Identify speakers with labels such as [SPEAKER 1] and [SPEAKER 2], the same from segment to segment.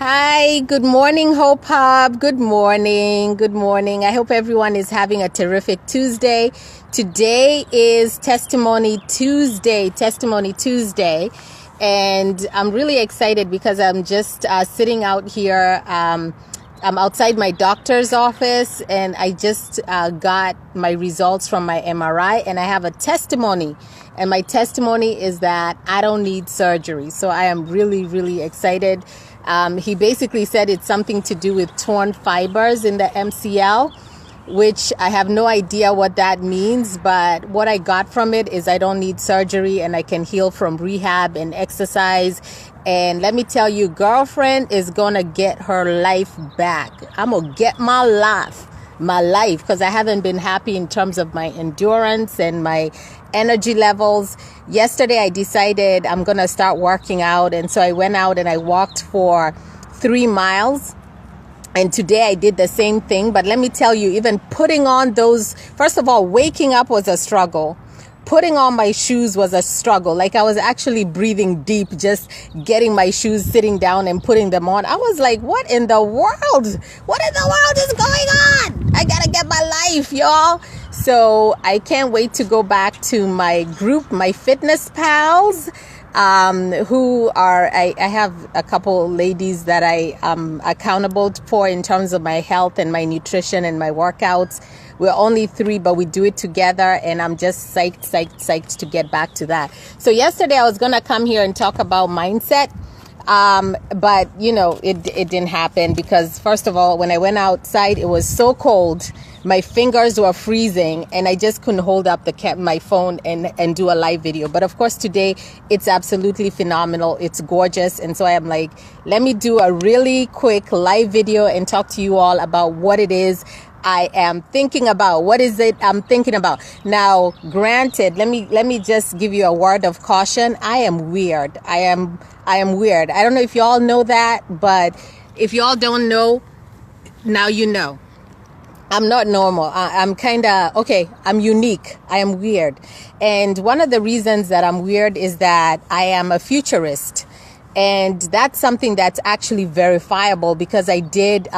[SPEAKER 1] Hi, good morning, Hope Hub. Good morning. Good morning. I hope everyone is having a terrific Tuesday. Today is Testimony Tuesday. And I'm really excited because I'm just sitting out here. I'm outside my doctor's office and I just got my results from my MRI and I have a testimony. And my testimony is that I don't need surgery. So I am really, really excited. He basically said it's something to do with torn fibers in the MCL, which I have no idea what that means. But what I got from it is I don't need surgery and I can heal from rehab and exercise. And let me tell you, girlfriend is going to get her life back. I'm going to get my life, because I haven't been happy in terms of my endurance and my energy levels. Yesterday, I decided I'm going to start working out. And so I went out and I walked for 3 miles. And today I did the same thing. But let me tell you, even putting on those, first of all, waking up was a struggle. Putting on my shoes was a struggle. Like I was actually breathing deep, just getting my shoes, sitting down and putting them on. I was like, what in the world? What in the world is going on? I gotta get my life, y'all. So I can't wait to go back to my group, my fitness pals, who are, I have a couple ladies that I am accountable for in terms of my health and my nutrition and my workouts. We're only 3, but we do it together. And I'm just psyched to get back to that. So yesterday I was going to come here and talk about mindset. But you know, it didn't happen because first of all, when I went outside, it was so cold. My fingers were freezing and I just couldn't hold up my phone and do a live video. But of course, today it's absolutely phenomenal. It's gorgeous. And so I am like, let me do a really quick live video and talk to you all about what it is I am thinking about. What is it I'm thinking about? Now, granted, let me just give you a word of caution. I am weird. I am weird. I don't know if you all know that, but if you all don't know, now you know. I'm not normal. I'm kind of, okay, I'm unique. I am weird. And one of the reasons that I'm weird is that I am a futurist. And that's something that's actually verifiable because I did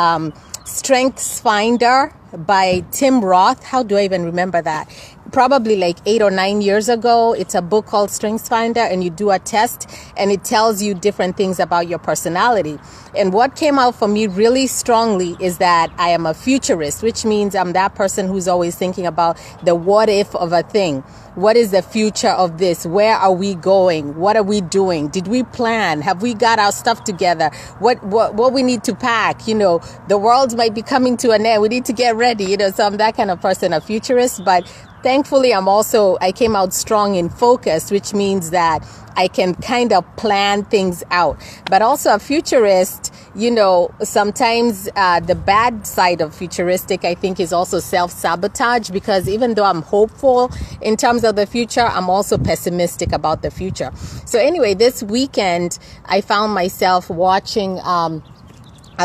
[SPEAKER 1] Strengths Finder by Tim Roth. How do I even remember that? Probably like 8 or 9 years ago. It's a book called Strengths Finder, and you do a test and it tells you different things about your personality. And what came out for me really strongly is that I am a futurist, which means I'm that person who's always thinking about the what if of a thing. What is the future of this? Where are we going? What are we doing? Did we plan? Have we got our stuff together? What we need to pack? You know, the world might be coming to an end. We need to get ready. You know, so I'm that kind of person, a futurist. But thankfully, I came out strong in focus, which means that I can kind of plan things out. But also a futurist, you know, sometimes the bad side of futuristic, I think, is also self-sabotage, because even though I'm hopeful in terms of the future, I'm also pessimistic about the future. So anyway, this weekend, I found myself watching a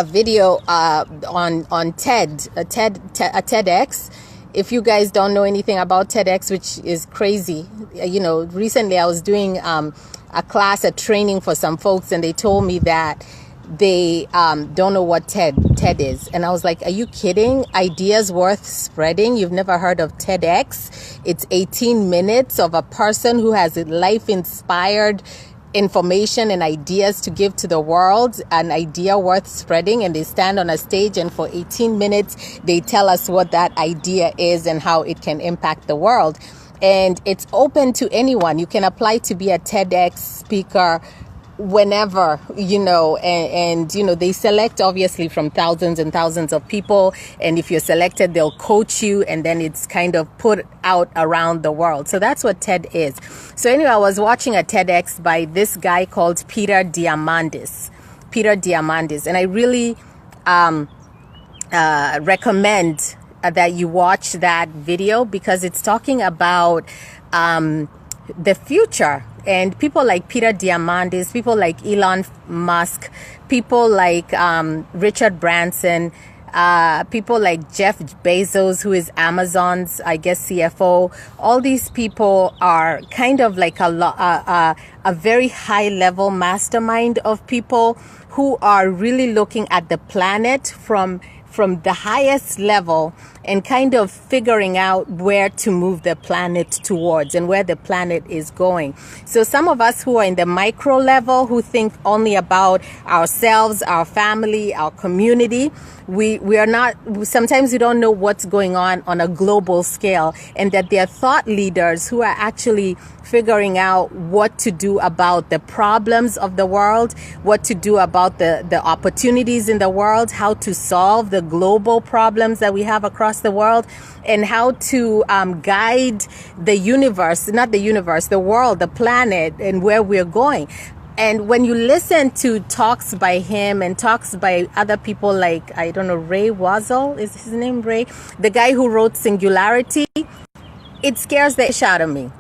[SPEAKER 1] video on TEDx. If you guys don't know anything about TEDx, which is crazy, you know, recently I was doing a training for some folks, and they told me that they don't know what TED is. And I was like, are you kidding? Ideas worth spreading? You've never heard of TEDx? It's 18 minutes of a person who has life-inspired information and ideas to give to the world, an idea worth spreading, and they stand on a stage and for 18 minutes they tell us what that idea is and how it can impact the world. And it's open to anyone. You can apply to be a TEDx speaker whenever, you know, and you know, they select obviously from thousands and thousands of people, and if you're selected, they'll coach you, and then it's kind of put out around the world. So that's what TED is. So anyway, I was watching a TEDx by this guy called Peter Diamandis, and I really recommend that you watch that video, because it's talking about the future. And people like Peter Diamandis, people like Elon Musk, people like Richard Branson, people like Jeff Bezos, who is Amazon's, I guess, CFO. All these people are kind of like a very high level mastermind of people who are really looking at the planet from the highest level and kind of figuring out where to move the planet towards and where the planet is going. So some of us who are in the micro level, who think only about ourselves, our family, our community, we are not, sometimes we don't know what's going on a global scale, and that there are thought leaders who are actually figuring out what to do about the problems of the world, what to do about the opportunities in the world, how to solve the global problems that we have across the world, and how to guide the universe, not the universe, the world, the planet, and where we're going. And when you listen to talks by him and talks by other people like, I don't know, Ray Wazzle, is his name Ray? The guy who wrote Singularity, it scares the shit out of me.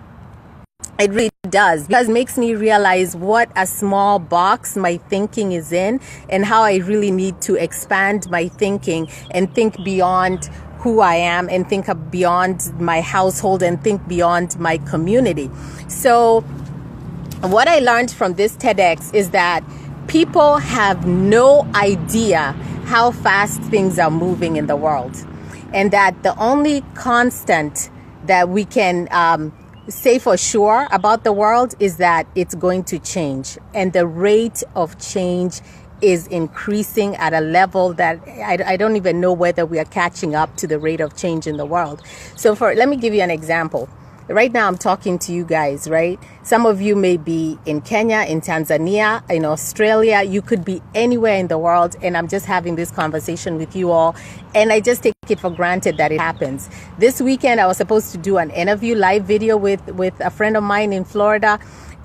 [SPEAKER 1] It really does, because it makes me realize what a small box my thinking is in, and how I really need to expand my thinking and think beyond who I am, and think beyond my household, and think beyond my community. So what I learned from this TEDx is that people have no idea how fast things are moving in the world, and that the only constant that we can say for sure about the world is that it's going to change, and the rate of change is increasing at a level that I don't even know whether we are catching up to the rate of change in the world. So let me give you an example. Right now I'm talking to you guys, right? Some of you may be in Kenya, in Tanzania, in Australia. You could be anywhere in the world, and I'm just having this conversation with you all, and I just take it for granted that it happens. This weekend I was supposed to do an interview live video with a friend of mine in Florida,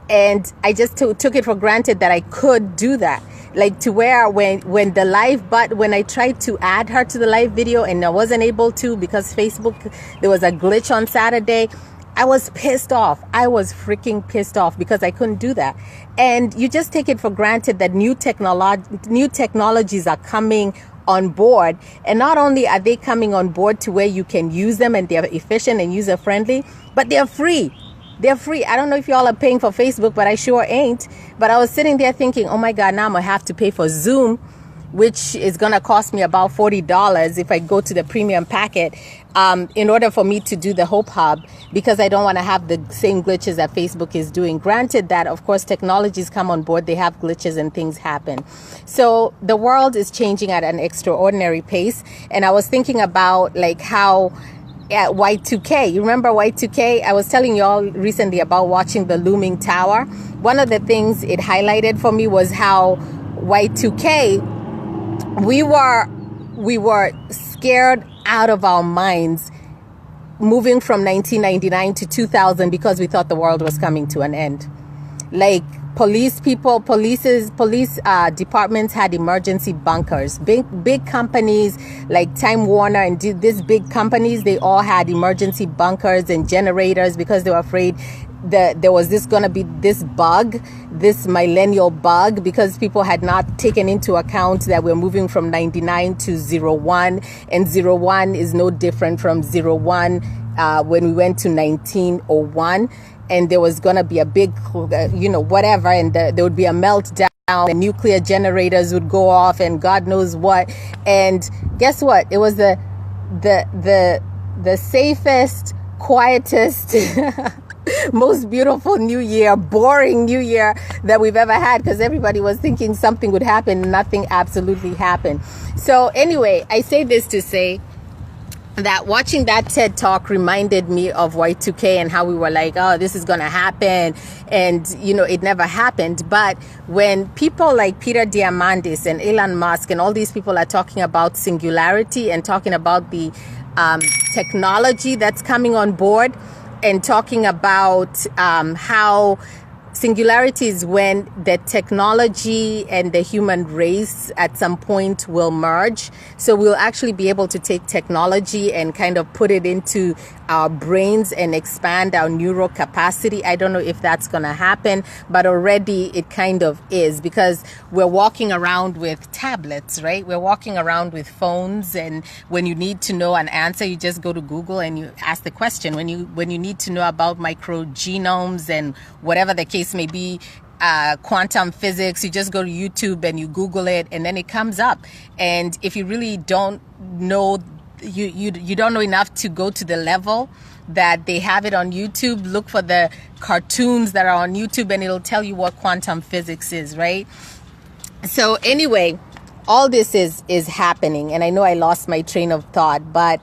[SPEAKER 1] and I just took it for granted that I could do that. Like, to where when I tried to add her to the live video and I wasn't able to because Facebook, there was a glitch on Saturday, I was pissed off. I was freaking pissed off because I couldn't do that. And you just take it for granted that new technologies are coming on board. And not only are they coming on board to where you can use them and they're efficient and user friendly, but they're free. They're free. I don't know if y'all are paying for Facebook, but I sure ain't. But I was sitting there thinking, oh my God, now I'm going to have to pay for Zoom, which is going to cost me about $40 if I go to the premium packet, in order for me to do the Hope Hub, because I don't want to have the same glitches that Facebook is doing. Granted that, of course, technologies come on board, they have glitches and things happen. So the world is changing at an extraordinary pace. And I was thinking about like how at Y2K, you remember Y2K? I was telling you all recently about watching the Looming Tower. One of the things it highlighted for me was how Y2K, we were scared out of our minds moving from 1999 to 2000 because we thought the world was coming to an end. Like police departments had emergency bunkers. Big companies like Time Warner and these big companies, they all had emergency bunkers and generators because they were afraid that there was going to be this bug, this millennial bug, because people had not taken into account that we're moving from 99 to 01, and 01 is no different from 01 when we went to 1901, and there was going to be a big, whatever, and there would be a meltdown, and nuclear generators would go off, and God knows what. And guess what? It was the safest, quietest, most beautiful new year, boring new year that we've ever had, because everybody was thinking something would happen. Nothing absolutely happened. So anyway, I say this to say that watching that TED talk reminded me of Y2K and how we were like, oh, this is going to happen. And, it never happened. But when people like Peter Diamandis and Elon Musk and all these people are talking about singularity and talking about the technology that's coming on board, and talking about how Singularity is when the technology and the human race at some point will merge. So we'll actually be able to take technology and kind of put it into our brains and expand our neural capacity. I don't know if that's going to happen, but already it kind of is, because we're walking around with tablets, right? We're walking around with phones, and when you need to know an answer, you just go to Google and you ask the question. When you need to know about microgenomes and whatever the case may be, quantum physics, you just go to YouTube and you Google it, and then it comes up. And if you really don't know, you don't know enough to go to the level that they have it on YouTube, look for the cartoons that are on YouTube, and it'll tell you what quantum physics is, right? So anyway, all this is happening, and I know I lost my train of thought, but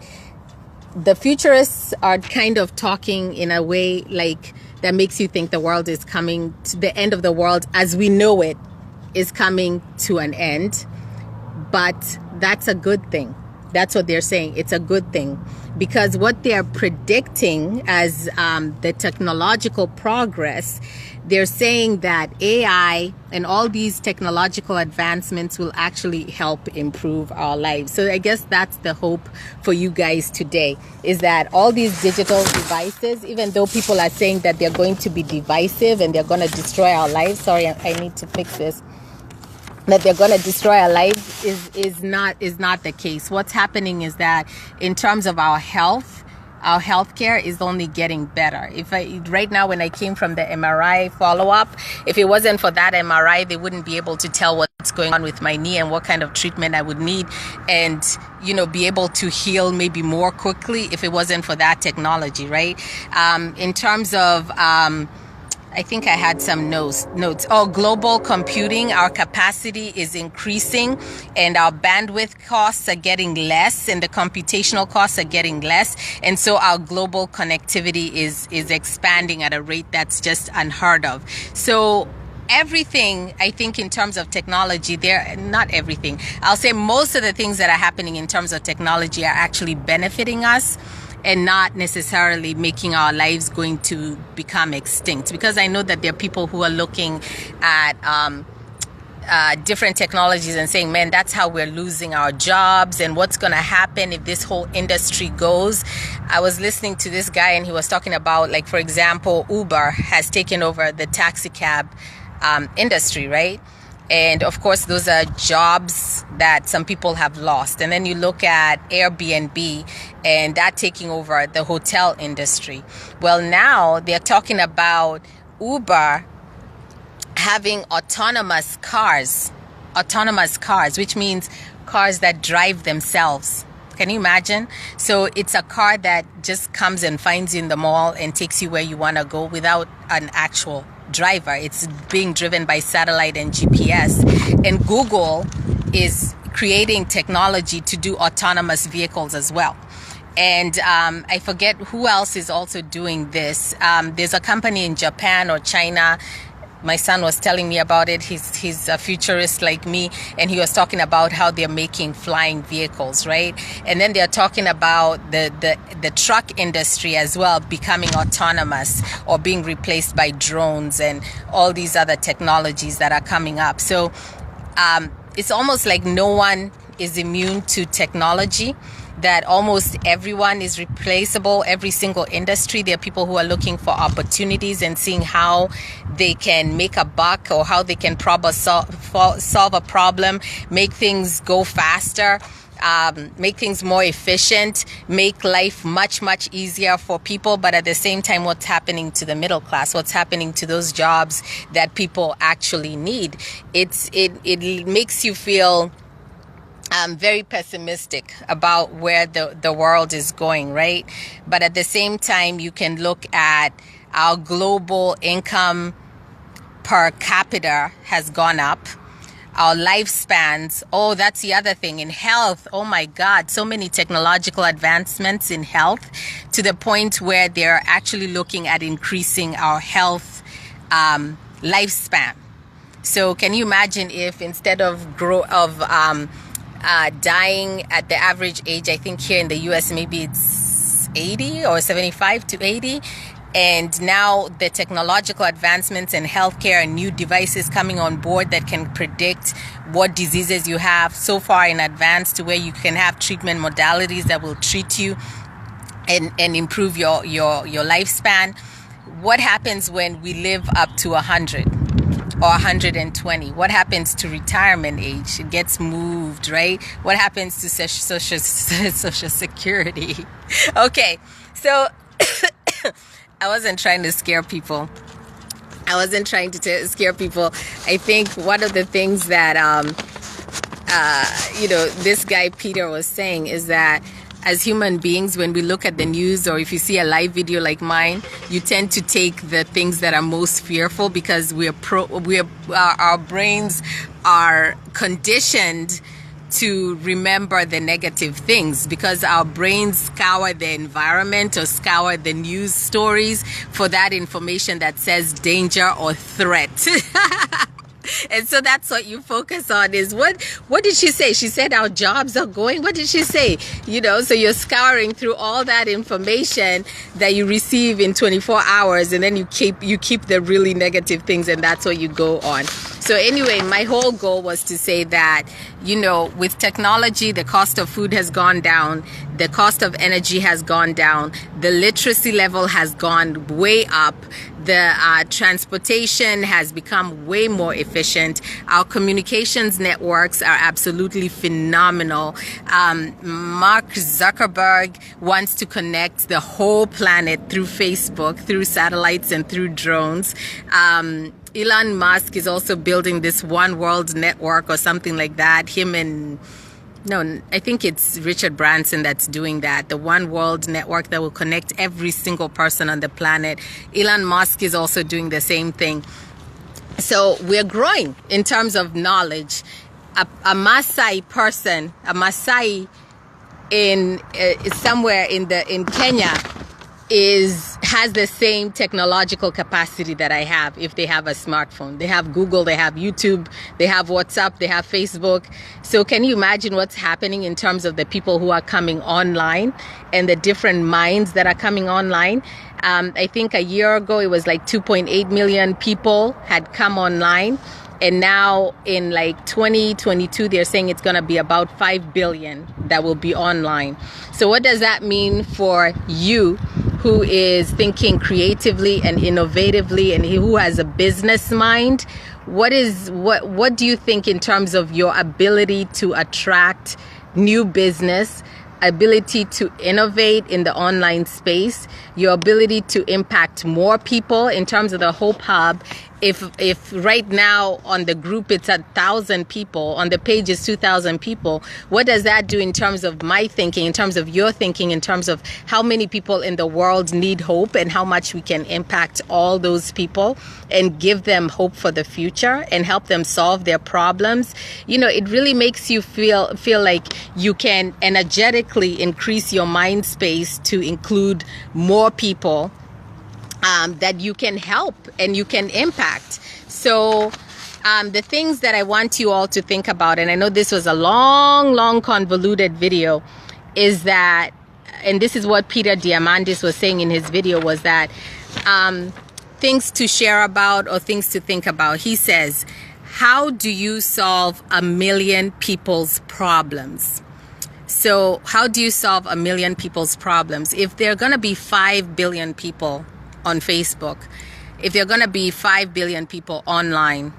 [SPEAKER 1] the futurists are kind of talking in a way like that makes you think the world is coming to the end of the world as we know it is coming to an end. But that's a good thing. That's what they're saying. It's a good thing, because what they're predicting as the technological progress, they're saying that AI and all these technological advancements will actually help improve our lives. So I guess that's the hope for you guys today, is that all these digital devices, even though people are saying that they're going to be divisive and they're going to destroy our lives. Sorry, I need to fix this. That they're going to destroy our lives is not the case. What's happening is that in terms of our healthcare is only getting better. Right now, when I came from the MRI follow-up, if it wasn't for that MRI, they wouldn't be able to tell what's going on with my knee and what kind of treatment I would need, and be able to heal maybe more quickly if it wasn't for that technology, right? In terms of I think I had some notes. Oh, global computing, our capacity is increasing and our bandwidth costs are getting less and the computational costs are getting less. And so our global connectivity is expanding at a rate that's just unheard of. So everything, I think, in terms of technology, not everything. I'll say most of the things that are happening in terms of technology are actually benefiting us and not necessarily making our lives going to become extinct. Because I know that there are people who are looking at different technologies and saying, man, that's how we're losing our jobs and what's going to happen if this whole industry goes. I was listening to this guy and he was talking about, like, for example, Uber has taken over the taxi cab industry, right? And of course, those are jobs that some people have lost. And then you look at Airbnb and that taking over the hotel industry. Well, now they're talking about Uber having autonomous cars, which means cars that drive themselves. Can you imagine? So it's a car that just comes and finds you in the mall and takes you where you want to go without an actual driver. It's being driven by satellite and GPS. And Google is creating technology to do autonomous vehicles as well. And I forget who else is also doing this. There's a company in Japan or China. My son was telling me about it. He's a futurist like me, and he was talking about how they're making flying vehicles, right? And then they're talking about the truck industry as well becoming autonomous or being replaced by drones and all these other technologies that are coming up. So it's almost like no one is immune to technology, that almost everyone is replaceable, every single industry. There are people who are looking for opportunities and seeing how they can make a buck or how they can solve a problem, make things go faster, make things more efficient, make life much, much easier for people. But at the same time, what's happening to the middle class? What's happening to those jobs that people actually need? It makes you feel very pessimistic about where the world is going, right? But at the same time, you can look at our global income per capita has gone up. Our lifespans, oh, that's the other thing. In health, oh my God, so many technological advancements in health to the point where they're actually looking at increasing our health lifespan. So can you imagine if instead of dying at the average age, I think here in the US, maybe it's 80 or 75 to 80. And now the technological advancements in healthcare and new devices coming on board that can predict what diseases you have so far in advance, to where you can have treatment modalities that will treat you and improve your lifespan. What happens when we live up to 100 or 120? What happens to retirement age? It gets moved, right? What happens to social security? Okay, so I wasn't trying to scare people. I think one of the things that, this guy Peter was saying is that as human beings, when we look at the news, or if you see a live video like mine, you tend to take the things that are most fearful, because our brains are conditioned to remember the negative things, because our brains scour the environment or scour the news stories for that information that says danger or threat. And so that's what you focus on, is what did she say? She said our jobs are going. What did she say? So you're scouring through all that information that you receive in 24 hours, and then you keep the really negative things, and that's what you go on. So anyway, my whole goal was to say that, with technology, the cost of food has gone down, the cost of energy has gone down, the literacy level has gone way up, the transportation has become way more efficient, our communications networks are absolutely phenomenal. Mark Zuckerberg wants to connect the whole planet through Facebook, through satellites, and through drones. Elon Musk is also building this One World network or something like that. I think it's Richard Branson that's doing that. The One World network that will connect every single person on the planet. Elon Musk is also doing the same thing. So we're growing in terms of knowledge. A Maasai person, a Maasai somewhere in Kenya has the same technological capacity that I have if they have a smartphone. They have Google, they have YouTube, they have WhatsApp, they have Facebook. So can you imagine what's happening in terms of the people who are coming online and the different minds that are coming online? I think a year ago, it was like 2.8 million people had come online. And now in like 2022, they're saying it's going to be about 5 billion that will be online. So what does that mean for you, who is thinking creatively and innovatively, and who has a business mind? What do you think in terms of your ability to attract new business, ability to innovate in the online space, your ability to impact more people in terms of the Hope Hub? If right now on the group it's 1,000 people, on the page is 2,000 people, what does that do in terms of my thinking, in terms of your thinking, in terms of how many people in the world need hope and how much we can impact all those people and give them hope for the future and help them solve their problems? It really makes you feel like you can energetically increase your mind space to include more people that you can help and you can impact. So the things that I want you all to think about, and I know this was a long convoluted video, is that, and this is what Peter Diamandis was saying in his video, was that things to share about or things to think about. He says, how do you solve 1 million people's problems? So how do you solve 1 million people's problems? If there are going to be 5 billion people on Facebook, if there are going to be 5 billion people online,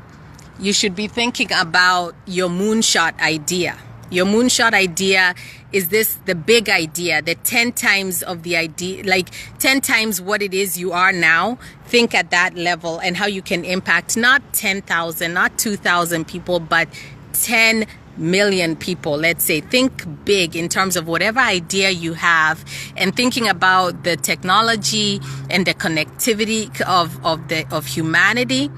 [SPEAKER 1] you should be thinking about your moonshot idea. Your moonshot idea is the big idea, the 10 times of the idea, like 10 times what it is you are now. Think at that level and how you can impact not 10,000, not 2,000 people, but 10 million people. Let's say, think big in terms of whatever idea you have, and thinking about the technology and the connectivity of humanity.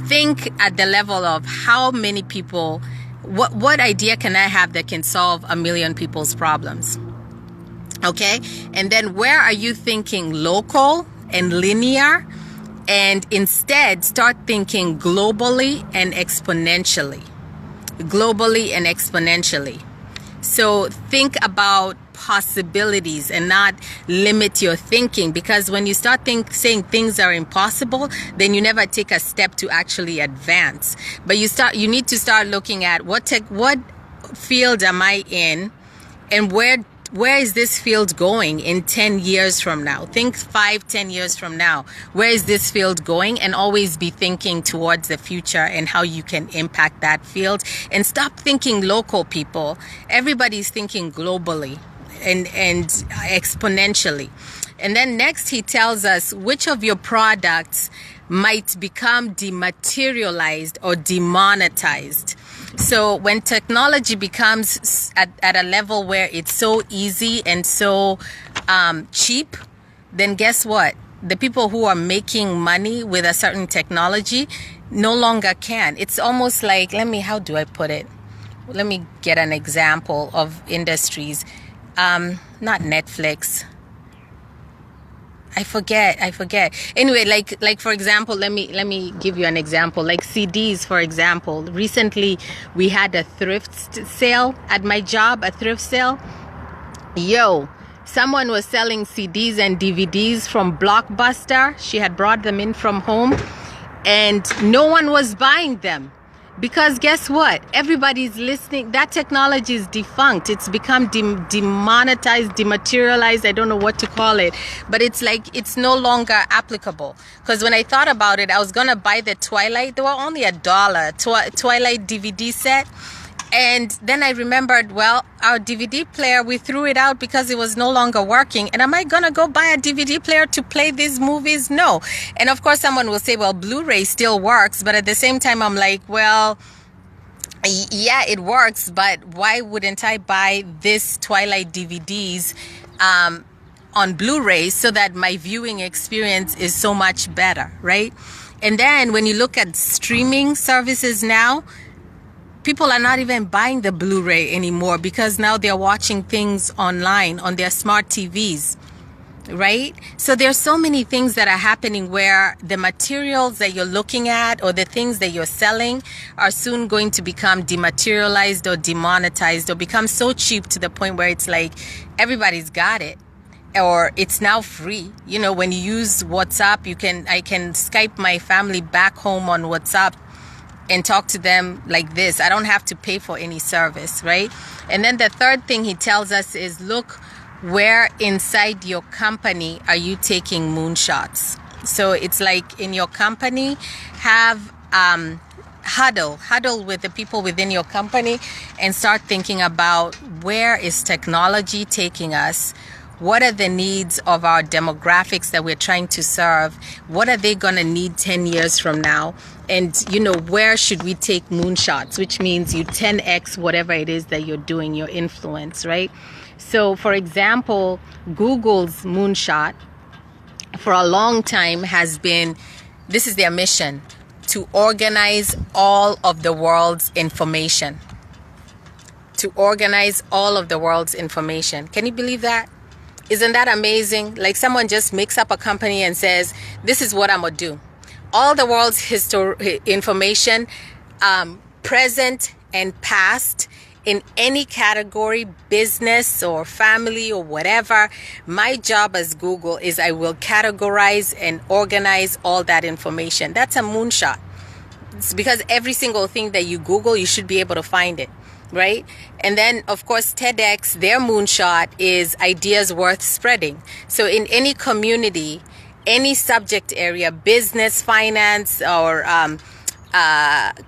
[SPEAKER 1] Think at the level of how many people, what idea can I have that can solve 1 million people's problems? Okay, and then where are you thinking local and linear, and instead start thinking globally and exponentially. So think about possibilities and not limit your thinking, because when you start saying things are impossible, then you never take a step to actually advance. But you need to start looking at what field am I in, and where is this field going in 10 years from now? Think 5-10 years from now. Where is this field going? And always be thinking towards the future and how you can impact that field. And stop thinking local, people. Everybody's thinking globally and exponentially. And then next, he tells us which of your products might become dematerialized or demonetized. So when technology becomes at a level where it's so easy and so cheap, then guess what? The people who are making money with a certain technology no longer can. It's almost like, how do I put it? Let me get an example of industries. Not Netflix. I forget. Anyway, like for example, let me give you an example. Like CDs, for example. Recently, we had a thrift sale at my job, a thrift sale. Someone was selling CDs and DVDs from Blockbuster. She had brought them in from home, and no one was buying them. Because guess what? Everybody's listening. That technology is defunct. It's become demonetized, dematerialized. I don't know what to call it. But it's like it's no longer applicable. Because when I thought about it, I was going to buy the Twilight. They were only $1. Twilight DVD set. And then I remembered, well, our DVD player, we threw it out because it was no longer working. And am I going to go buy a DVD player to play these movies? No. And of course, someone will say, well, Blu-ray still works. But at the same time, I'm like, well, yeah, it works. But why wouldn't I buy this Twilight DVDs on Blu-ray so that my viewing experience is so much better, right? And then when you look at streaming services now, people are not even buying the Blu-ray anymore because now they're watching things online on their smart TVs, right? So there's so many things that are happening where the materials that you're looking at or the things that you're selling are soon going to become dematerialized or demonetized or become so cheap to the point where it's like everybody's got it. Or it's now free. You know, when you use WhatsApp, I can Skype my family back home on WhatsApp and talk to them like this. I don't have to pay for any service, right? And then the third thing he tells us is, look, where inside your company are you taking moonshots? So it's like in your company, have huddle with the people within your company and start thinking about where is technology taking us? What are the needs of our demographics that we're trying to serve? What are they going to need 10 years from now? And, you know, where should we take moonshots, which means you 10x whatever it is that you're doing, your influence, right? So, for example, Google's moonshot for a long time has been, this is their mission, to organize all of the world's information. To organize all of the world's information. Can you believe that? Isn't that amazing? Like someone just makes up a company and says, this is what I'm going to do. All the world's information, present and past, in any category, business or family or whatever. My job as Google is I will categorize and organize all that information. That's a moonshot. It's because every single thing that you Google, you should be able to find it. Right? And then, of course, TEDx, their moonshot is ideas worth spreading. So in any community, any subject area, business, finance, or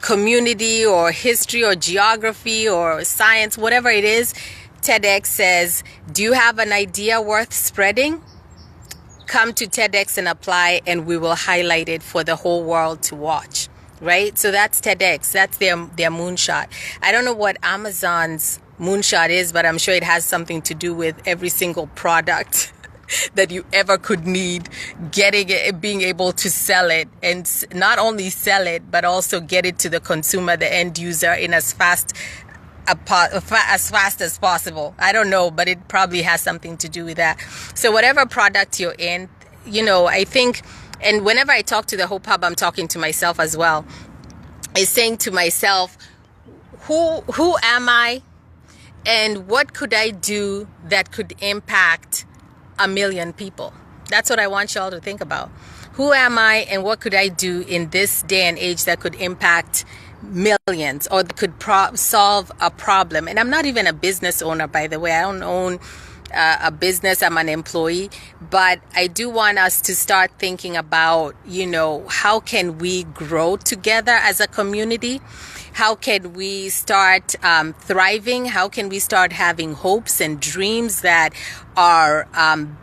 [SPEAKER 1] community, or history, or geography, or science, whatever it is, TEDx says, do you have an idea worth spreading? Come to TEDx and apply, and we will highlight it for the whole world to watch. Right? So that's TEDx. That's their moonshot. I don't know what Amazon's moonshot is, but I'm sure it has something to do with every single product that you ever could need, getting it, being able to sell it, and not only sell it, but also get it to the consumer, the end user, in as fast as possible. I don't know, but it probably has something to do with that. So whatever product you're in, you know, I think. And whenever I talk to the Hope Hub, I'm talking to myself as well. Is saying to myself, who am I? And what could I do that could impact 1,000,000 people? That's what I want y'all to think about. Who am I, and what could I do in this day and age that could impact millions, or that could solve a problem? And I'm not even a business owner, by the way. I don't own a business. I'm an employee. But I do want us to start thinking about, how can we grow together as a community? How can we start thriving? How can we start having hopes and dreams that are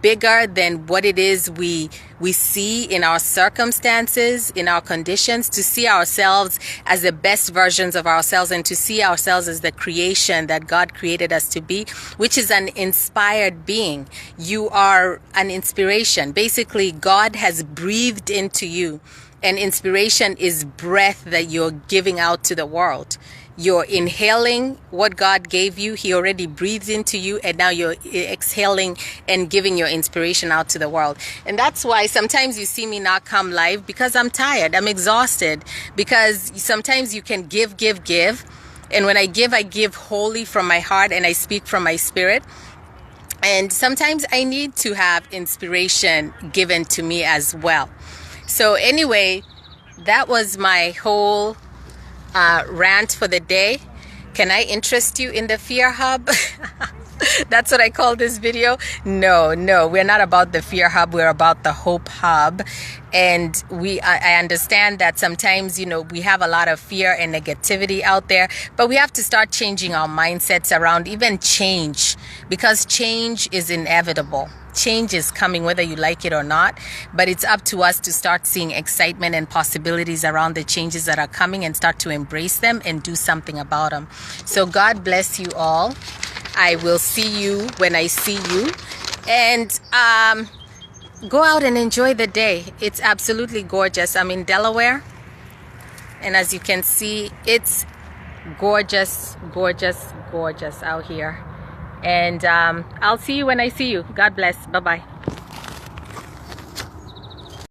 [SPEAKER 1] bigger than what it is we see in our circumstances, in our conditions, to see ourselves as the best versions of ourselves, and to see ourselves as the creation that God created us to be, which is an inspired being. You are an inspiration. Basically, God has breathed into you. And inspiration is breath that you're giving out to the world. You're inhaling what God gave you. He already breathed into you, and now you're exhaling and giving your inspiration out to the world. And that's why sometimes you see me not come live, because I'm tired. I'm exhausted, because sometimes you can give. And when I give wholly from my heart, and I speak from my spirit. And sometimes I need to have inspiration given to me as well. So anyway, that was my whole rant for the day. Can I interest you in the Fear Hub? That's what I call this video. No, we're not about the Fear Hub. We're about the Hope Hub. And I understand that sometimes, we have a lot of fear and negativity out there, but we have to start changing our mindsets around even change, because change is inevitable. Change is coming whether you like it or not, but it's up to us to start seeing excitement and possibilities around the changes that are coming, and start to embrace them and do something about them. So God bless you all. I will see you when I see you. And go out and enjoy the day. It's absolutely gorgeous. I'm in Delaware, and as you can see, it's gorgeous out here. And I'll see you when I see you. God bless. Bye-bye.